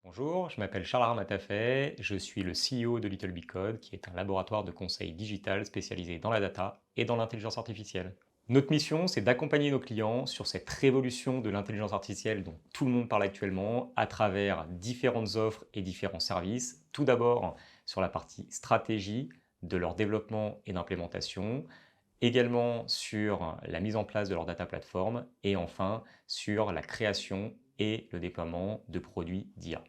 Bonjour, je m'appelle Charles Armatafay, je suis le CEO de Little Big Code, qui est un laboratoire de conseil digital spécialisé dans la data et dans l'intelligence artificielle. Notre mission, c'est d'accompagner nos clients sur cette révolution de l'intelligence artificielle dont tout le monde parle actuellement à travers différentes offres et différents services. Tout d'abord sur la partie stratégie de leur développement et d'implémentation, également sur la mise en place de leur data platform et enfin sur la création et le déploiement de produits d'IA.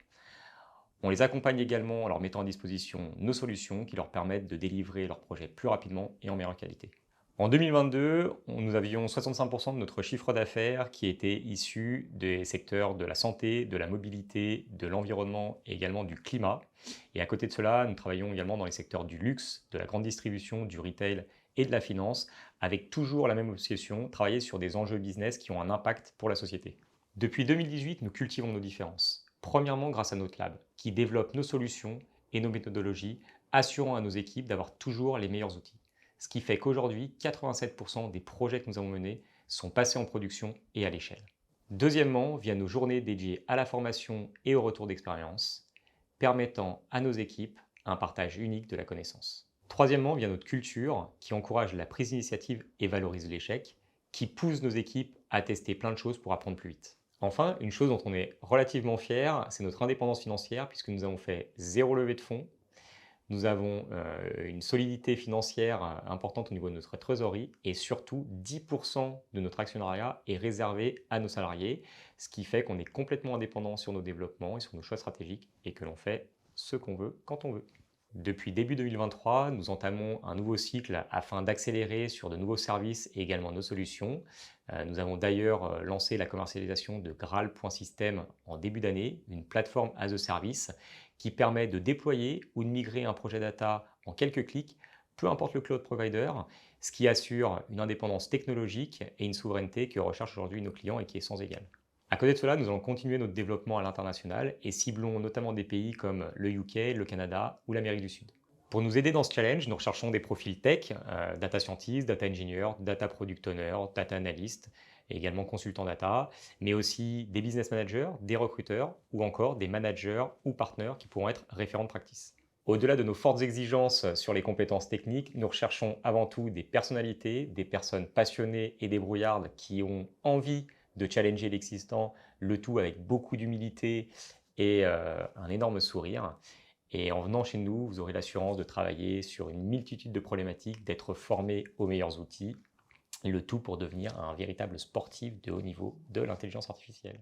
On les accompagne également en leur mettant à disposition nos solutions qui leur permettent de délivrer leurs projets plus rapidement et en meilleure qualité. En 2022, nous avions 65% de notre chiffre d'affaires qui était issu des secteurs de la santé, de la mobilité, de l'environnement et également du climat. Et à côté de cela, nous travaillons également dans les secteurs du luxe, de la grande distribution, du retail et de la finance, avec toujours la même obsession, travailler sur des enjeux business qui ont un impact pour la société. Depuis 2018, nous cultivons nos différences. Premièrement, grâce à notre lab, qui développe nos solutions et nos méthodologies, assurant à nos équipes d'avoir toujours les meilleurs outils. Ce qui fait qu'aujourd'hui, 87% des projets que nous avons menés sont passés en production et à l'échelle. Deuxièmement, via nos journées dédiées à la formation et au retour d'expérience, permettant à nos équipes un partage unique de la connaissance. Troisièmement, via notre culture qui encourage la prise d'initiative et valorise l'échec, qui pousse nos équipes à tester plein de choses pour apprendre plus vite. Enfin, une chose dont on est relativement fier, c'est notre indépendance financière puisque nous avons fait zéro levée de fonds. Nous avons une solidité financière importante au niveau de notre trésorerie et surtout 10% de notre actionnariat est réservé à nos salariés, ce qui fait qu'on est complètement indépendant sur nos développements et sur nos choix stratégiques et que l'on fait ce qu'on veut quand on veut. Depuis début 2023, nous entamons un nouveau cycle afin d'accélérer sur de nouveaux services et également nos solutions. Nous avons d'ailleurs lancé la commercialisation de Graal.system en début d'année, une plateforme as a service qui permet de déployer ou de migrer un projet data en quelques clics, peu importe le cloud provider, ce qui assure une indépendance technologique et une souveraineté que recherchent aujourd'hui nos clients et qui est sans égal. À côté de cela, nous allons continuer notre développement à l'international et ciblons notamment des pays comme le UK, le Canada ou l'Amérique du Sud. Pour nous aider dans ce challenge, nous recherchons des profils tech, data scientist, data engineer, data product owner, data analyst et également consultant data, mais aussi des business managers, des recruteurs ou encore des managers ou partenaires qui pourront être référents de practice. Au-delà de nos fortes exigences sur les compétences techniques, nous recherchons avant tout des personnalités, des personnes passionnées et débrouillardes qui ont envie de challenger l'existant, le tout avec beaucoup d'humilité et un énorme sourire. Et en venant chez nous, vous aurez l'assurance de travailler sur une multitude de problématiques, d'être formé aux meilleurs outils, le tout pour devenir un véritable sportif de haut niveau de l'intelligence artificielle.